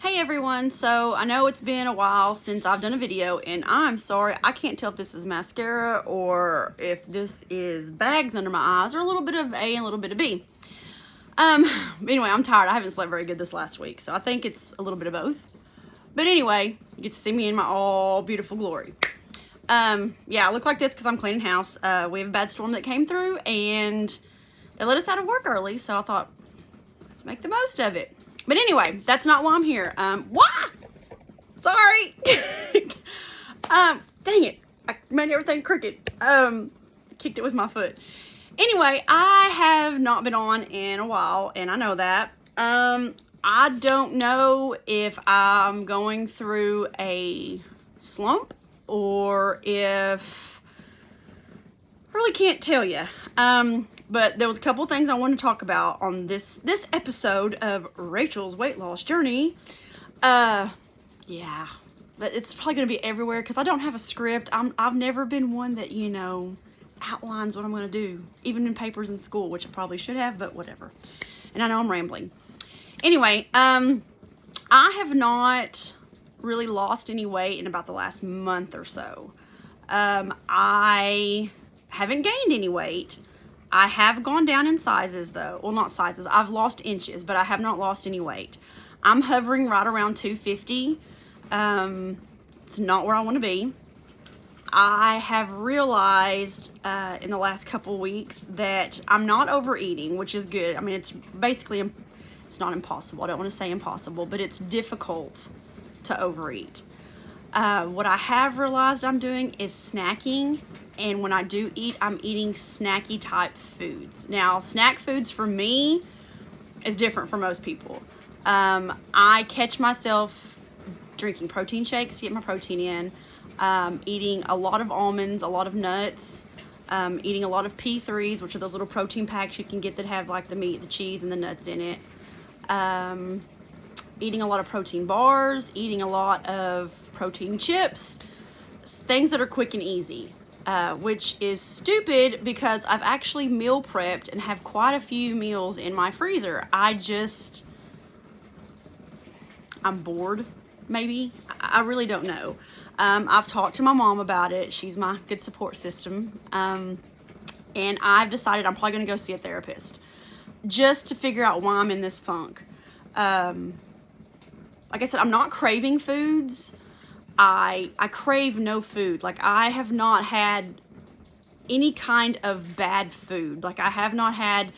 Hey everyone, so I know it's been a while since I've done a video and I'm sorry, I can't tell if this is mascara or if this is bags under my eyes or a little bit of A and a little bit of B. Anyway, I'm tired. I haven't slept very good this last week, so I think it's a little bit of both. But anyway, you get to see me in my all beautiful glory. Yeah, I look like this because I'm cleaning house. We have a bad storm that came through and they let us out of work early, so I thought, let's make the most of it. But anyway, that's not why I'm here. What? Sorry. Dang it. I made everything crooked. Kicked it with my foot. Anyway, I have not been on in a while, and I know that. I don't know if I'm going through a slump or if I really can't tell you. But there was a couple things I wanted to talk about on this episode of Rachel's weight loss journey. Yeah, it's probably going to be everywhere because I don't have a script. I've never been one that, outlines what I'm going to do, even in papers in school, which I probably should have, but whatever. And I know I'm rambling. Anyway, I have not really lost any weight in about the last month or so. I haven't gained any weight. I have gone down in sizes though. Well, not sizes. I've lost inches, but I have not lost any weight. I'm hovering right around 250. It's not where I want to be. I have realized in the last couple weeks that I'm not overeating, which is good. I mean, it's basically, it's not impossible. I don't want to say impossible, but it's difficult to overeat. What I have realized I'm doing is snacking. And when I do eat, I'm eating snacky type foods. Now, snack foods for me is different for most people. I catch myself drinking protein shakes to get my protein in, eating a lot of almonds, a lot of nuts, eating a lot of P3s, which are those little protein packs you can get that have like the meat, the cheese, and the nuts in it. Eating a lot of protein bars, eating a lot of protein chips, things that are quick and easy. Which is stupid because I've actually meal prepped and have quite a few meals in my freezer. I'm bored, maybe. I really don't know. I've talked to my mom about it. She's my good support system. And I've decided I'm probably going to go see a therapist just to figure out why I'm in this funk. Like I said, I'm not craving foods. I crave no food. Like, I have not had any kind of bad food. Like, I have not had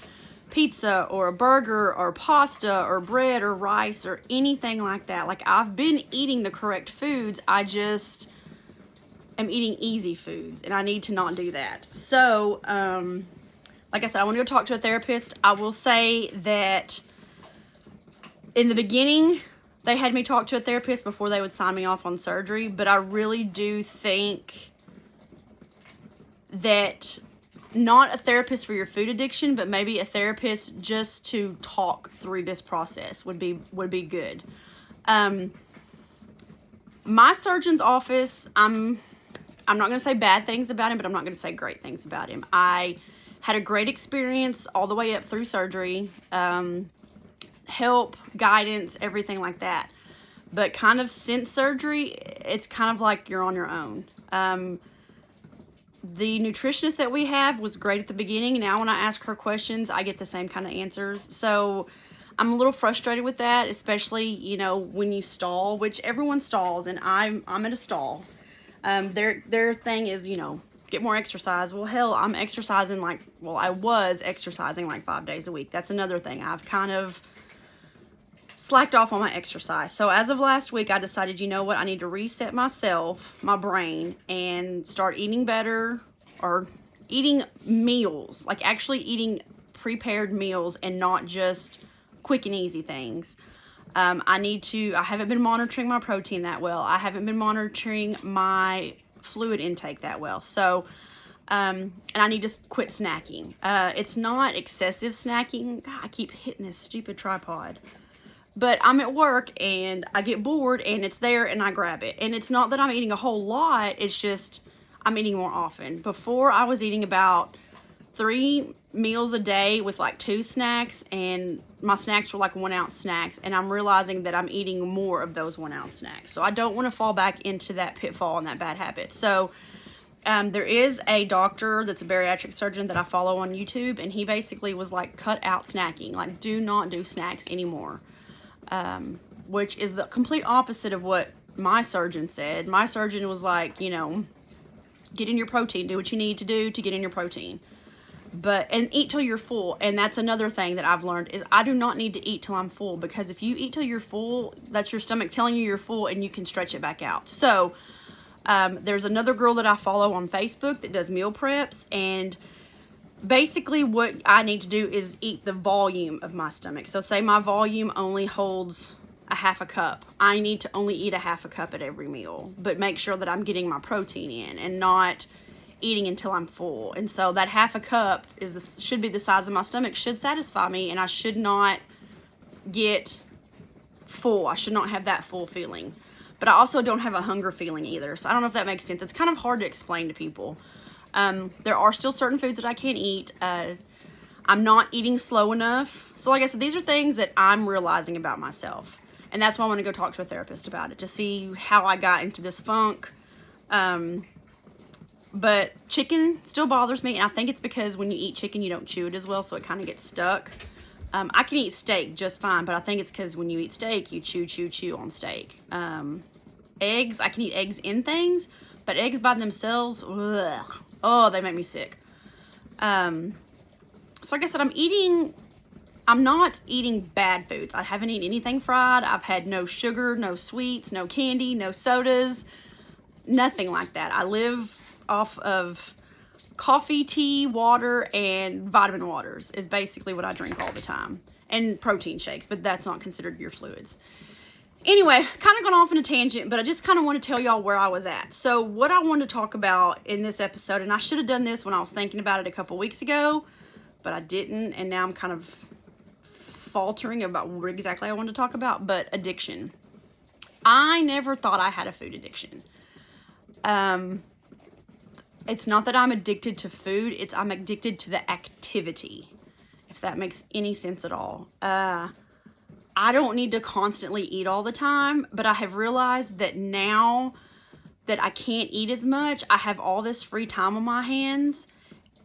pizza or a burger or pasta or bread or rice or anything like that. Like, I've been eating the correct foods. I just am eating easy foods, and I need to not do that. So, like I said, I want to go talk to a therapist. I will say that in the beginning, they had me talk to a therapist before they would sign me off on surgery, but I really do think that not a therapist for your food addiction, but maybe a therapist just to talk through this process would be good. My surgeon's office, I'm not going to say bad things about him, but I'm not going to say great things about him. I had a great experience all the way up through surgery. Help, guidance, everything like that. But kind of since surgery, it's kind of like you're on your own. The nutritionist that we have was great at the beginning. Now when I ask her questions, I get the same kind of answers. So I'm a little frustrated with that, especially, when you stall, which everyone stalls, and I'm at a stall. Their thing is, get more exercise. Well, hell, I was exercising like 5 days a week. That's another thing. I've kind of slacked off on my exercise. So as of last week, I decided, I need to reset myself, my brain, and start eating better or eating meals, like actually eating prepared meals and not just quick and easy things. I haven't been monitoring my protein that well. I haven't been monitoring my fluid intake that well. So, and I need to quit snacking. It's not excessive snacking. God, I keep hitting this stupid tripod. But I'm at work and I get bored and it's there and I grab it. And it's not that I'm eating a whole lot. It's just I'm eating more often. Before I was eating about 3 meals a day with like 2 snacks, and my snacks were like 1-ounce snacks, and I'm realizing that I'm eating more of those 1-ounce snacks. So I don't want to fall back into that pitfall and that bad habit. So there is a doctor that's a bariatric surgeon that I follow on YouTube, and he basically was like, cut out snacking. Like, do not do snacks anymore, which is the complete opposite of what my surgeon said. My surgeon was like, you know, get in your protein, do what you need to do to get in your protein. And eat till you're full. And that's another thing that I've learned is I do not need to eat till I'm full, because if you eat till you're full, that's your stomach telling you you're full, and you can stretch it back out. So there's another girl that I follow on Facebook that does meal preps, and basically what I need to do is eat the volume of my stomach. So say my volume only holds a half a cup. I need to only eat a half a cup at every meal, but make sure that I'm getting my protein in and not eating until I'm full. And so that half a cup should be the size of my stomach, should satisfy me, and I should not get full. I should not have that full feeling. But I also don't have a hunger feeling either. So I don't know if that makes sense. It's kind of hard to explain to people. There are still certain foods that I can't eat. I'm not eating slow enough. So like I said, these are things that I'm realizing about myself. And that's why I want to go talk to a therapist about it, to see how I got into this funk. But chicken still bothers me. And I think it's because when you eat chicken, you don't chew it as well. So it kind of gets stuck. I can eat steak just fine, but I think it's because when you eat steak, you chew on steak. Eggs, I can eat eggs in things, but eggs by themselves, ugh, oh, they make me sick. So like I said, I'm not eating bad foods. I haven't eaten anything fried. I've had no sugar, no sweets, no candy, no sodas, nothing like that. I live off of coffee, tea, water, and vitamin waters is basically what I drink all the time. And protein shakes, but that's not considered your fluids. Anyway, kind of gone off on a tangent, but I just kind of want to tell y'all where I was at. So what I wanted to talk about in this episode, and I should have done this when I was thinking about it a couple weeks ago, but I didn't, and now I'm kind of faltering about what exactly I wanted to talk about, but addiction. I never thought I had a food addiction. It's not that I'm addicted to food, I'm addicted to the activity, if that makes any sense at all. I don't need to constantly eat all the time, but I have realized that now that I can't eat as much, I have all this free time on my hands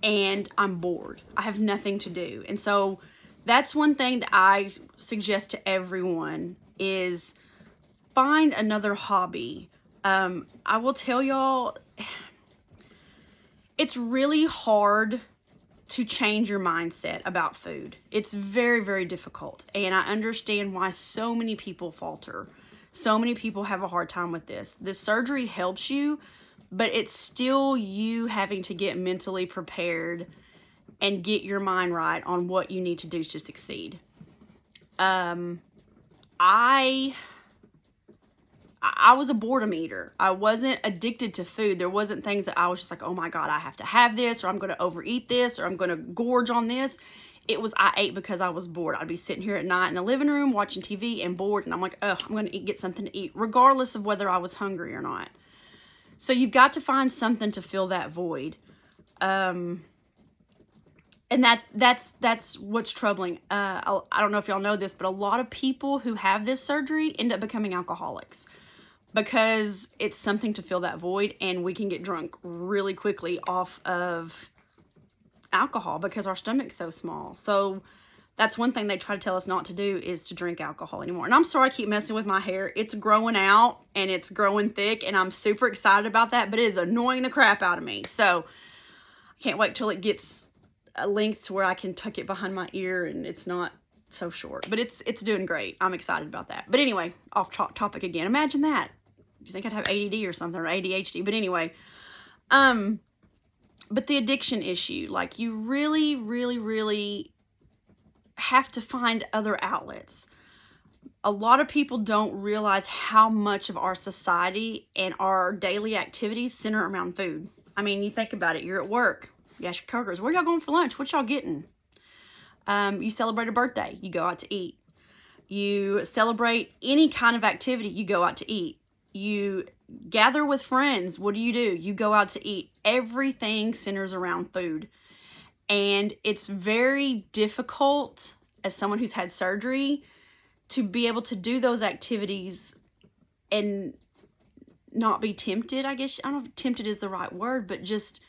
and I'm bored. I have nothing to do. And so that's one thing that I suggest to everyone is find another hobby. I will tell y'all, it's really hard to change your mindset about food. It's very, very difficult. And I understand why so many people falter. So many people have a hard time with this. This surgery helps you, but it's still you having to get mentally prepared and get your mind right on what you need to do to succeed. I was a boredom eater. I wasn't addicted to food. There wasn't things that I was just like, oh my God, I have to have this, or I'm going to overeat this, or I'm going to gorge on this. It was, I ate because I was bored. I'd be sitting here at night in the living room watching TV and bored, and I'm like, oh, I'm going to get something to eat, regardless of whether I was hungry or not. So you've got to find something to fill that void. And that's what's troubling. I don't know if y'all know this, but a lot of people who have this surgery end up becoming alcoholics because it's something to fill that void, and we can get drunk really quickly off of alcohol because our stomach's so small. So that's one thing they try to tell us not to do, is to drink alcohol anymore. And I'm sorry I keep messing with my hair. It's growing out and it's growing thick, and I'm super excited about that, but it is annoying the crap out of me. So I can't wait till it gets a length to where I can tuck it behind my ear and it's not so short, but it's doing great. I'm excited about that. But anyway, off topic again. Imagine that. You think I'd have ADD or something, or ADHD, but anyway, but the addiction issue, like, you really, really, really have to find other outlets. A lot of people don't realize how much of our society and our daily activities center around food. I mean, you think about it. You're at work. You ask your coworkers, where y'all going for lunch? What y'all getting? You celebrate a birthday. You go out to eat. You celebrate any kind of activity. You go out to eat. You gather with friends. What do? You go out to eat. Everything centers around food. And it's very difficult as someone who's had surgery to be able to do those activities and not be tempted. I guess, I don't know if tempted is the right word, but just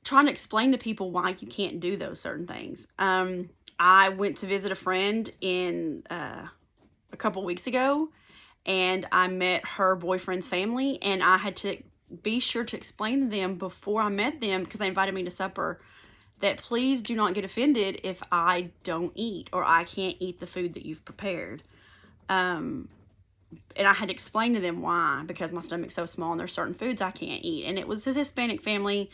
trying to explain to people why you can't do those certain things. I went to visit a friend in a couple weeks ago, and I met her boyfriend's family, and I had to be sure to explain to them before I met them, because they invited me to supper, that please do not get offended if I don't eat or I can't eat the food that you've prepared. And I had to explain to them why, because my stomach's so small and there's certain foods I can't eat. And it was a Hispanic family.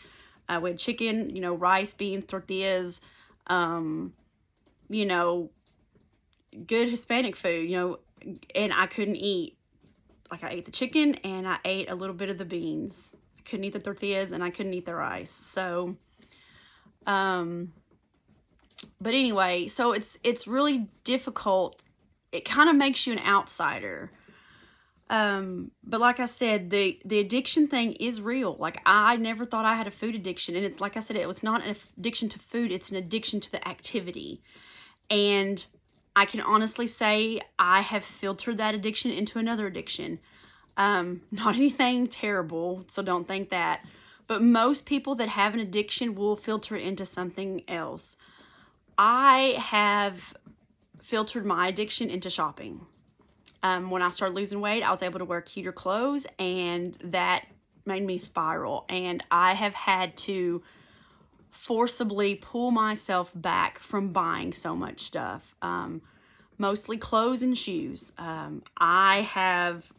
We had chicken, rice, beans, tortillas, good Hispanic food, and I couldn't eat. Like, I ate the chicken and I ate a little bit of the beans. I couldn't eat the tortillas and I couldn't eat the rice. So, but anyway, so it's really difficult. It kind of makes you an outsider. But like I said, the addiction thing is real. Like, I never thought I had a food addiction. And it's, like I said, it was not an addiction to food. It's an addiction to the activity. And I can honestly say I have filtered that addiction into another addiction. Not anything terrible, so don't think that. But most people that have an addiction will filter it into something else. I have filtered my addiction into shopping. When I started losing weight, I was able to wear cuter clothes, and that made me spiral. And I have had to forcibly pull myself back from buying so much stuff, mostly clothes and shoes. I have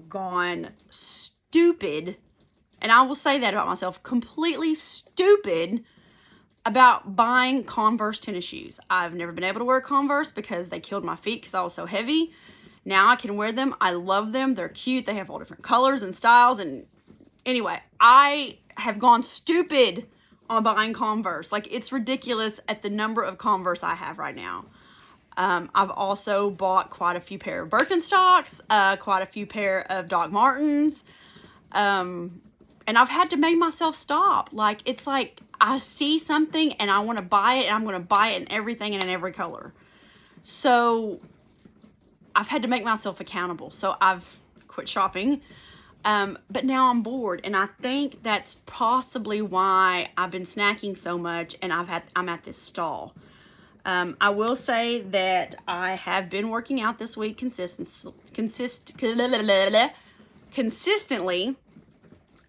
gone stupid, and I will say that about myself, completely stupid about buying Converse tennis shoes. I've never been able to wear Converse because they killed my feet because I was so heavy. Now I can wear them. I love them. They're cute. They have all different colors and styles. And anyway, I have gone stupid on buying Converse. Like, it's ridiculous at the number of Converse I have right now. I've also bought quite a few pair of Birkenstocks, quite a few pair of Doc Martens. And I've had to make myself stop. Like, it's like I see something and I want to buy it, and I'm going to buy it in everything and in every color. So I've had to make myself accountable. So I've quit shopping. But now I'm bored, and I think that's possibly why I've been snacking so much, and I'm at this stall. I will say that I have been working out this week consistently.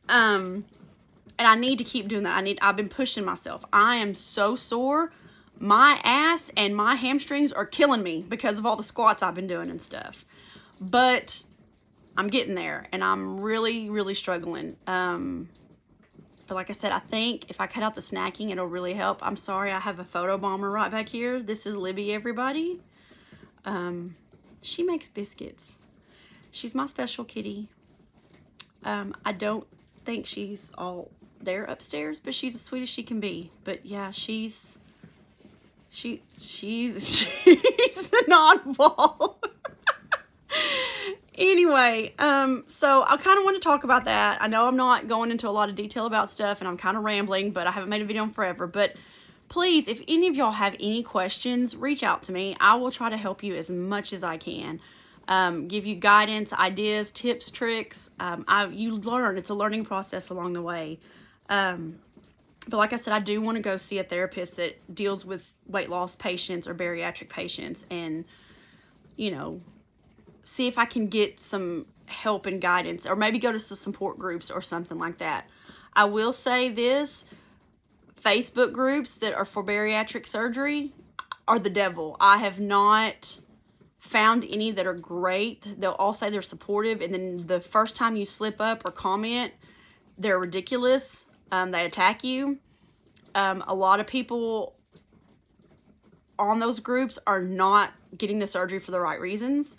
And I need to keep doing that. I've been pushing myself. I am so sore. My ass and my hamstrings are killing me because of all the squats I've been doing and stuff. But I'm getting there, and I'm really, really struggling. But like I said, I think if I cut out the snacking, it'll really help. I'm sorry, I have a photo bomber right back here. This is Libby, everybody. She makes biscuits. She's my special kitty. I don't think she's all there upstairs, but she's as sweet as she can be. But yeah, she's an oddball. Anyway, so I kind of want to talk about that. I know I'm not going into a lot of detail about stuff, and I'm kind of rambling, but I haven't made a video in forever. But please, if any of y'all have any questions, reach out to me. I will try to help you as much as I can. Give you guidance, ideas, tips, tricks. You learn. It's a learning process along the way. But like I said, I do want to go see a therapist that deals with weight loss patients or bariatric patients, and, see if I can get some help and guidance, or maybe go to some support groups or something like that. I will say this, Facebook groups that are for bariatric surgery are the devil. I have not found any that are great. They'll all say they're supportive, and then the first time you slip up or comment, they're ridiculous. They attack you. A lot of people on those groups are not getting the surgery for the right reasons.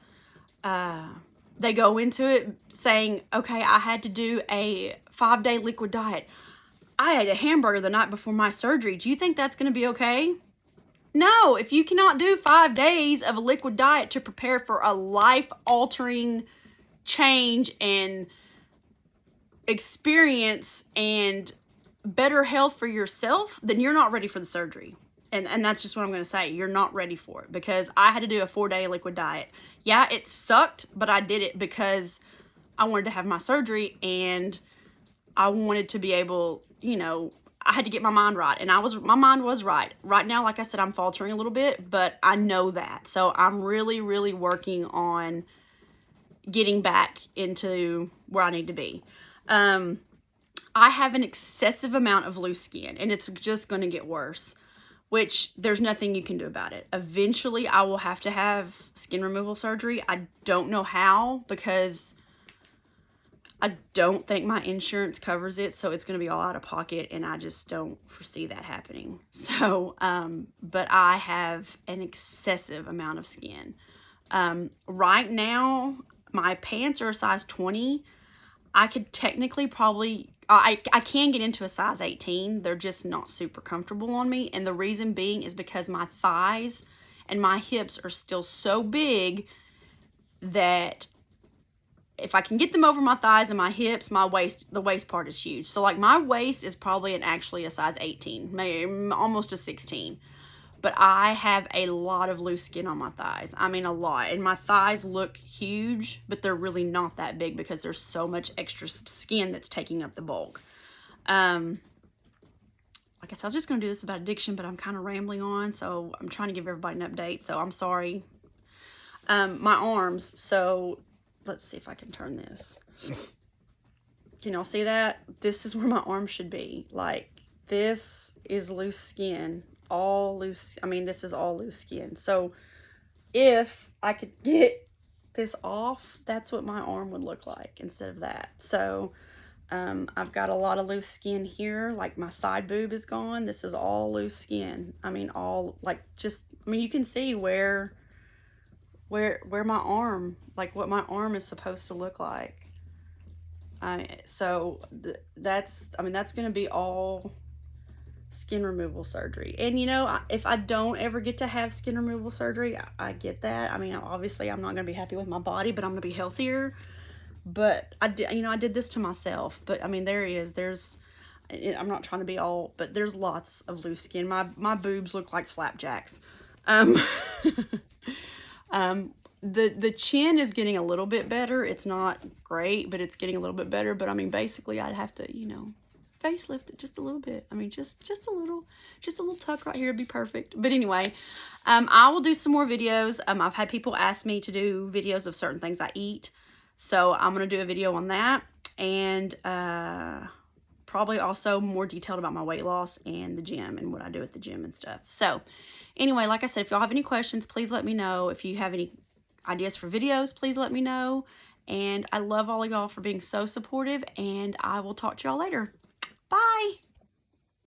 They go into it saying, okay, I had to do a 5-day liquid diet. I ate a hamburger the night before my surgery. Do you think that's going to be okay? No, if you cannot do 5 days of a liquid diet to prepare for a life-altering change and experience and better health for yourself, then you're not ready for the surgery. And that's just what I'm going to say. You're not ready for it, because I had to do a 4-day liquid diet. Yeah, it sucked, but I did it because I wanted to have my surgery, and I wanted to be able, you know, I had to get my mind right, and my mind was right. Right now, like I said, I'm faltering a little bit, but I know that. So I'm really, really working on getting back into where I need to be. I have an excessive amount of loose skin, and it's just going to get worse, which there's nothing you can do about it. Eventually, I will have to have skin removal surgery. I don't know how, because I don't think my insurance covers it, so it's going to be all out of pocket, and I just don't foresee that happening. So, but I have an excessive amount of skin. Right now, my pants are a size 20. I could technically probably, I can get into a size 18. They're just not super comfortable on me, and the reason being is because my thighs and my hips are still so big that if I can get them over my thighs and my hips, the waist part is huge. So like my waist is probably actually a size 18, maybe almost a 16. But I have a lot of loose skin on my thighs. I mean, a lot. And my thighs look huge, but they're really not that big because there's so much extra skin that's taking up the bulk. Like I said, I was just going to do this about addiction, but I'm kind of rambling on, so I'm trying to give everybody an update, so I'm sorry. My arms, so let's see if I can turn this. Can y'all see that? This is where my arm should be. Like, this is loose skin. All loose. I mean, this is all loose skin. So if I could get this off, that's what my arm would look like instead of that. So I've got a lot of loose skin here. Like my side boob is gone. This is all loose skin. I mean, all like just, I mean, you can see where my arm, like what my arm is supposed to look like. So that's going to be all skin removal surgery. And you know, if I don't ever get to have skin removal surgery, I get that. I mean, obviously I'm not going to be happy with my body, but I'm going to be healthier. But I did this to myself. But I mean, I'm not trying to be all, but there's lots of loose skin. My boobs look like flapjacks. The chin is getting a little bit better. It's not great, but it's getting a little bit better. But I mean, basically I'd have to, you know, facelift it just a little bit. I mean, just a little tuck right here would be perfect. But anyway, I will do some more videos. I've had people ask me to do videos of certain things I eat. So I'm going to do a video on that. And probably also more detailed about my weight loss and the gym and what I do at the gym and stuff. So anyway, like I said, if y'all have any questions, please let me know. If you have any ideas for videos, please let me know. And I love all of y'all for being so supportive, and I will talk to y'all later. Bye.